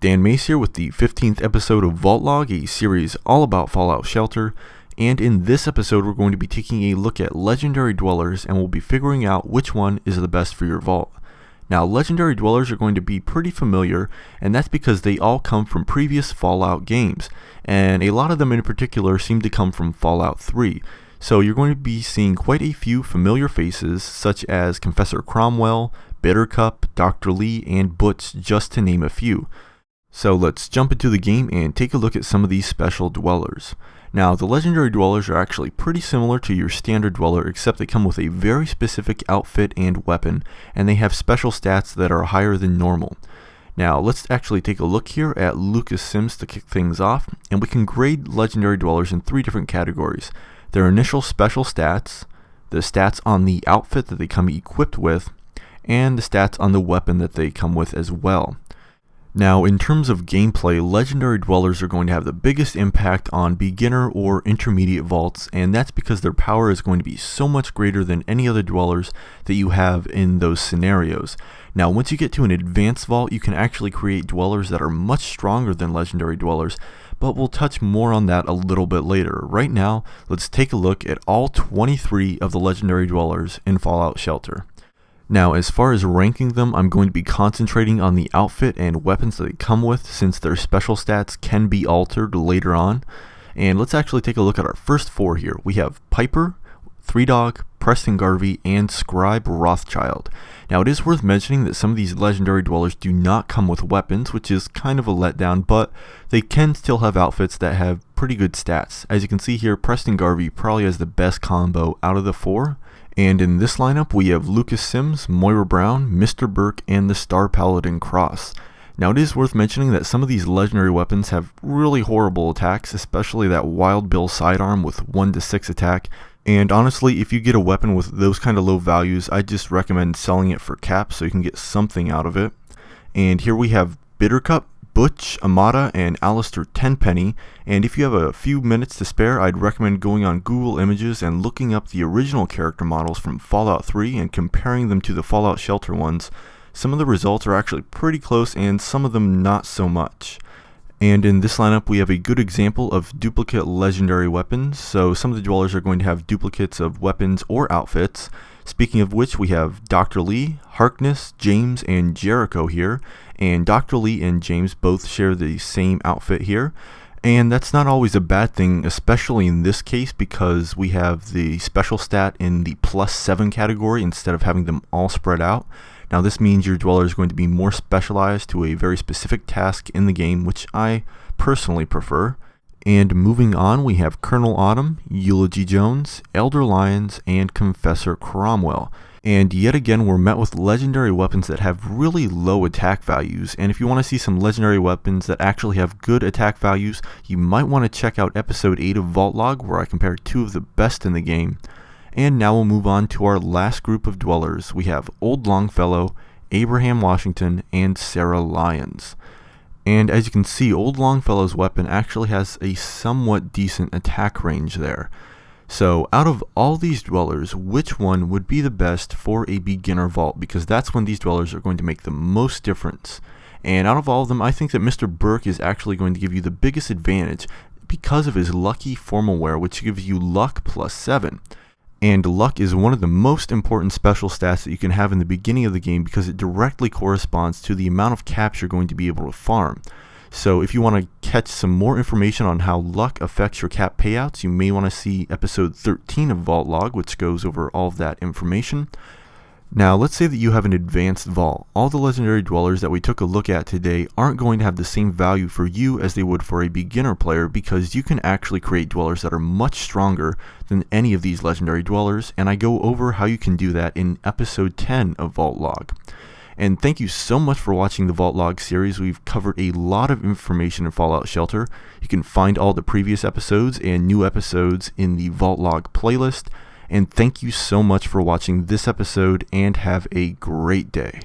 Dan Mace here with the 15th episode of Vault Log, a series all about Fallout Shelter, and in this episode we're going to be taking a look at legendary dwellers and we'll be figuring out which one is the best for your vault. Now, legendary dwellers are going to be pretty familiar, and that's because they all come from previous Fallout games, and a lot of them in particular seem to come from Fallout 3. So you're going to be seeing quite a few familiar faces, such as Confessor Cromwell, Bittercup, Dr. Lee, and Butch, just to name a few. So let's jump into the game and take a look at some of these special dwellers. Now, the legendary dwellers are actually pretty similar to your standard dweller, except they come with a very specific outfit and weapon, and they have special stats that are higher than normal. Now, let's actually take a look here at Lucas Sims to kick things off, and we can grade legendary dwellers in three different categories: their initial special stats, the stats on the outfit that they come equipped with, and the stats on the weapon that they come with as well. Now, in terms of gameplay, legendary dwellers are going to have the biggest impact on beginner or intermediate vaults, and that's because their power is going to be so much greater than any other dwellers that you have in those scenarios. Now, once you get to an advanced vault, you can actually create dwellers that are much stronger than legendary dwellers, but we'll touch more on that a little bit later. Right now, let's take a look at all 23 of the legendary dwellers in Fallout Shelter. Now, as far as ranking them, I'm going to be concentrating on the outfit and weapons that they come with, since their special stats can be altered later on. And let's actually take a look at our first four here. We have Piper, Three Dog, Preston Garvey, and Scribe Rothschild. Now, it is worth mentioning that some of these legendary dwellers do not come with weapons, which is kind of a letdown, but they can still have outfits that have pretty good stats. As you can see here, Preston Garvey probably has the best combo out of the four. And in this lineup, we have Lucas Sims, Moira Brown, Mr. Burke, and the Star Paladin Cross. Now, it is worth mentioning that some of these legendary weapons have really horrible attacks, especially that Wild Bill sidearm with 1-6 attack. And honestly, if you get a weapon with those kind of low values, I just recommend selling it for caps so you can get something out of it. And here we have Bittercup, Butch, Amata, and Alistair Tenpenny, and if you have a few minutes to spare, I'd recommend going on Google Images and looking up the original character models from Fallout 3 and comparing them to the Fallout Shelter ones. Some of the results are actually pretty close, and some of them not so much. And in this lineup, we have a good example of duplicate legendary weapons, so some of the dwellers are going to have duplicates of weapons or outfits. Speaking of which, we have Dr. Lee, Harkness, James, and Jericho here, and Dr. Lee and James both share the same outfit here, and that's not always a bad thing, especially in this case because we have the special stat in the +7 category instead of having them all spread out. Now, this means your dweller is going to be more specialized to a very specific task in the game, which I personally prefer. And moving on, we have Colonel Autumn, Eulogy Jones, Elder Lyons, and Confessor Cromwell. And yet again, we're met with legendary weapons that have really low attack values, and if you want to see some legendary weapons that actually have good attack values, you might want to check out episode 8 of Vault Log, where I compare two of the best in the game. And now we'll move on to our last group of dwellers. We have Old Longfellow, Abraham Washington, and Sarah Lyons. And as you can see, Old Longfellow's weapon actually has a somewhat decent attack range there. So out of all these dwellers, which one would be the best for a beginner vault? Because that's when these dwellers are going to make the most difference. And out of all of them, I think that Mr. Burke is actually going to give you the biggest advantage because of his lucky formal wear, which gives you luck +7. And luck is one of the most important special stats that you can have in the beginning of the game because it directly corresponds to the amount of caps you're going to be able to farm. So if you want to catch some more information on how luck affects your cap payouts, you may want to see episode 13 of Vault Log, which goes over all of that information. Now, let's say that you have an advanced vault. All the legendary dwellers that we took a look at today aren't going to have the same value for you as they would for a beginner player, because you can actually create dwellers that are much stronger than any of these legendary dwellers, and I go over how you can do that in episode 10 of Vault Log. And thank you so much for watching the Vault Log series. We've covered a lot of information in Fallout Shelter. You can find all the previous episodes and new episodes in the Vault Log playlist. And thank you so much for watching this episode, and have a great day.